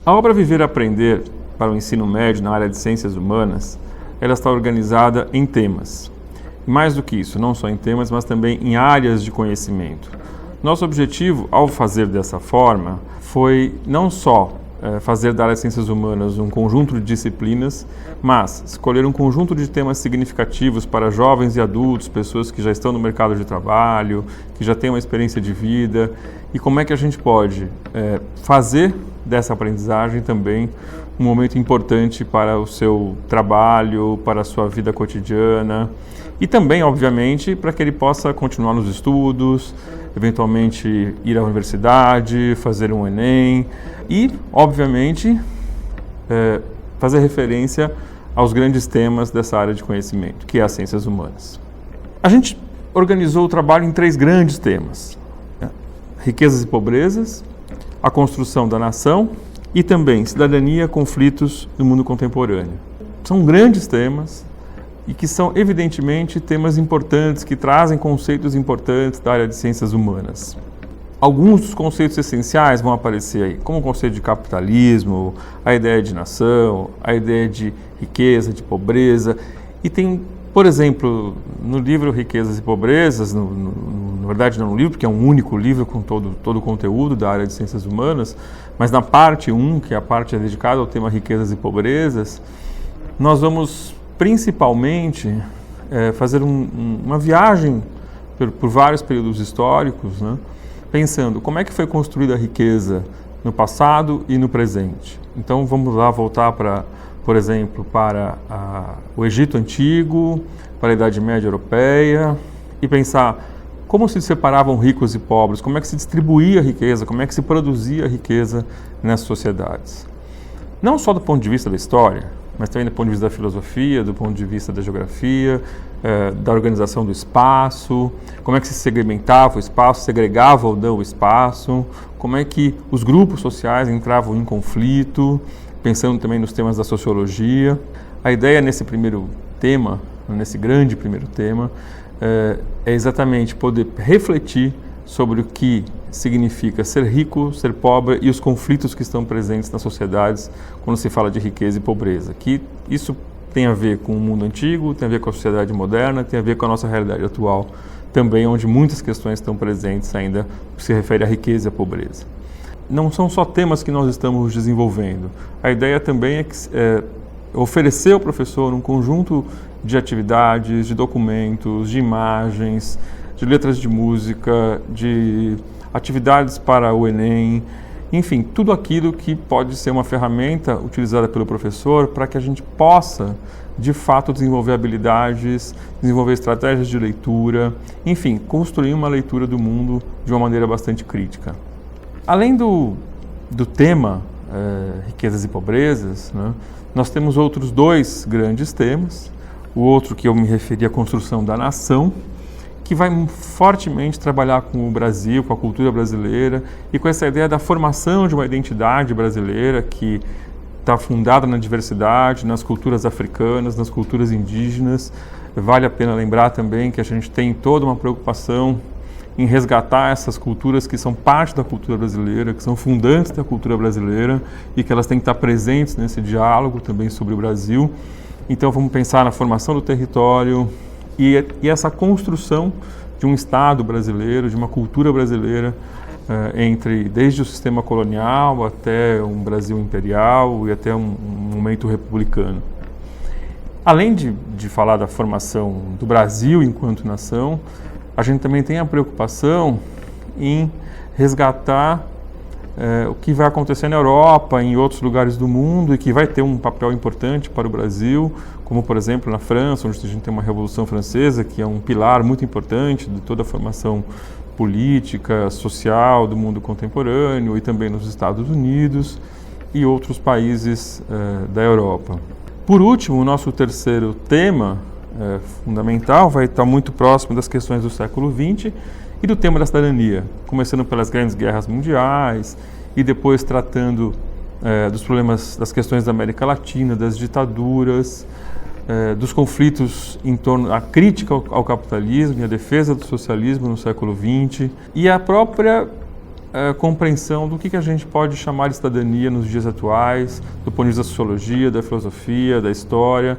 A obra Viver e Aprender para o ensino médio na área de ciências humanas, ela está organizada em temas. Mais do que isso, não só em temas, mas também em áreas de conhecimento. Nosso objetivo, ao fazer dessa forma, foi não só fazer da área de ciências humanas um conjunto de disciplinas, mas escolher um conjunto de temas significativos para jovens e adultos, pessoas que já estão no mercado de trabalho, que já têm uma experiência de vida, e como é que a gente pode fazer dessa aprendizagem também um momento importante para o seu trabalho, para a sua vida cotidiana e também, obviamente, para que ele possa continuar nos estudos, eventualmente ir à universidade, fazer um Enem e, obviamente, fazer referência aos grandes temas dessa área de conhecimento, que é as ciências humanas. A gente organizou o trabalho em 3 grandes temas: riquezas e pobrezas, a construção da nação e também cidadania, conflitos no mundo contemporâneo. São grandes temas e que são, evidentemente, temas importantes, que trazem conceitos importantes da área de ciências humanas. Alguns dos conceitos essenciais vão aparecer aí, como o conceito de capitalismo, a ideia de nação, a ideia de riqueza, de pobreza. E tem, por exemplo, no livro Riquezas e Pobrezas, na verdade não no livro, porque é um único livro com todo o conteúdo da área de ciências humanas, mas na parte 1, que é a parte dedicada ao tema riquezas e pobrezas, nós vamos principalmente fazer uma viagem por vários períodos históricos, né, pensando como é que foi construída a riqueza no passado e no presente. Então vamos lá voltar para, por exemplo, para o Egito Antigo, para a Idade Média Europeia e pensar como se separavam ricos e pobres, como é que se distribuía a riqueza, como é que se produzia a riqueza nessas sociedades. Não só do ponto de vista da história, mas também do ponto de vista da filosofia, do ponto de vista da geografia, da organização do espaço, como é que se segmentava o espaço, segregava ou não o espaço, como é que os grupos sociais entravam em conflito, pensando também nos temas da sociologia. A ideia nesse primeiro tema, nesse grande primeiro tema, é exatamente poder refletir sobre o que significa ser rico, ser pobre e os conflitos que estão presentes nas sociedades quando se fala de riqueza e pobreza. Que isso tem a ver com o mundo antigo, tem a ver com a sociedade moderna, tem a ver com a nossa realidade atual também, onde muitas questões estão presentes ainda que se refere à riqueza e à pobreza. Não são só temas que nós estamos desenvolvendo. A ideia também é oferecer ao professor um conjunto de atividades, de documentos, de imagens, de letras de música, de atividades para o Enem, enfim, tudo aquilo que pode ser uma ferramenta utilizada pelo professor para que a gente possa, de fato, desenvolver habilidades, desenvolver estratégias de leitura, enfim, construir uma leitura do mundo de uma maneira bastante crítica. Além do tema riquezas e pobrezas, né, nós temos outros 2 grandes temas. O outro que eu me referi à construção da nação, que vai fortemente trabalhar com o Brasil, com a cultura brasileira e com essa ideia da formação de uma identidade brasileira que está fundada na diversidade, nas culturas africanas, nas culturas indígenas. Vale a pena lembrar também que a gente tem toda uma preocupação em resgatar essas culturas que são parte da cultura brasileira, que são fundantes da cultura brasileira e que elas têm que estar presentes nesse diálogo também sobre o Brasil. Então vamos pensar na formação do território e essa construção de um Estado brasileiro, de uma cultura brasileira, desde o sistema colonial até um Brasil imperial e até um momento republicano. Além de falar da formação do Brasil enquanto nação, a gente também tem a preocupação em resgatar o que vai acontecer na Europa, em outros lugares do mundo e que vai ter um papel importante para o Brasil, como, por exemplo, na França, onde a gente tem uma Revolução Francesa, que é um pilar muito importante de toda a formação política, social do mundo contemporâneo, e também nos Estados Unidos e outros países da Europa. Por último, o nosso terceiro tema fundamental vai estar muito próximo das questões do século XX e do tema da cidadania, começando pelas grandes guerras mundiais e depois tratando dos problemas, das questões da América Latina, das ditaduras, dos conflitos em torno à crítica ao capitalismo e à defesa do socialismo no século XX e a própria compreensão do que a gente pode chamar de cidadania nos dias atuais, do ponto de vista da sociologia, da filosofia, da história,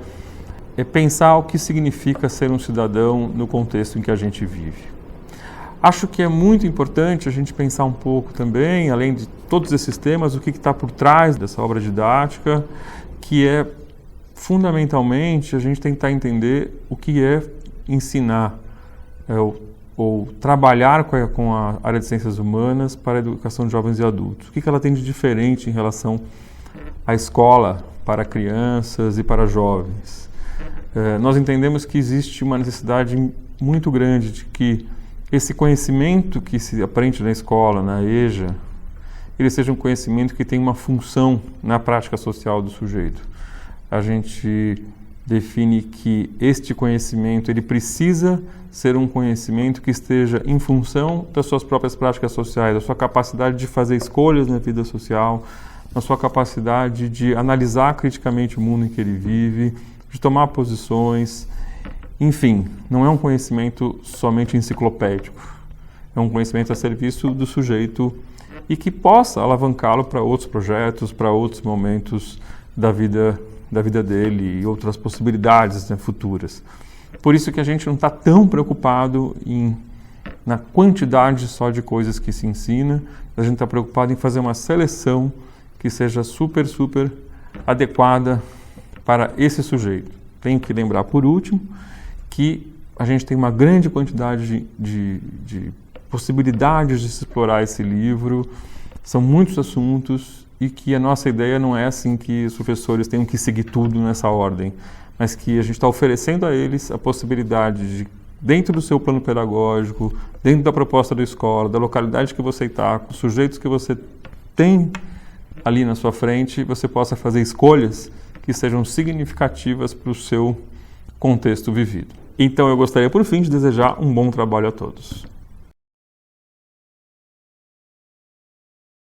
pensar o que significa ser um cidadão no contexto em que a gente vive. Acho que é muito importante a gente pensar um pouco também, além de todos esses temas, o que está por trás dessa obra didática, que é fundamentalmente a gente tentar entender o que é ensinar ou trabalhar com a área de ciências humanas para a educação de jovens e adultos. O que ela tem de diferente em relação à escola para crianças e para jovens. Nós entendemos que existe uma necessidade muito grande de que esse conhecimento que se aprende na escola, na EJA, ele seja um conhecimento que tem uma função na prática social do sujeito. A gente define que este conhecimento ele precisa ser um conhecimento que esteja em função das suas próprias práticas sociais, da sua capacidade de fazer escolhas na vida social, da sua capacidade de analisar criticamente o mundo em que ele vive, de tomar posições. Enfim, não é um conhecimento somente enciclopédico, é um conhecimento a serviço do sujeito e que possa alavancá-lo para outros projetos, para outros momentos da vida dele e outras possibilidades, né, futuras. Por isso que a gente não está tão preocupado na quantidade só de coisas que se ensina, a gente está preocupado em fazer uma seleção que seja super adequada para esse sujeito. Tenho que lembrar, por último, que a gente tem uma grande quantidade de possibilidades de se explorar esse livro, são muitos assuntos e que a nossa ideia não é assim que os professores tenham que seguir tudo nessa ordem, mas que a gente está oferecendo a eles a possibilidade de, dentro do seu plano pedagógico, dentro da proposta da escola, da localidade que você está, com os sujeitos que você tem ali na sua frente, você possa fazer escolhas que sejam significativas para o seu contexto vivido. Então eu gostaria, por fim, de desejar um bom trabalho a todos.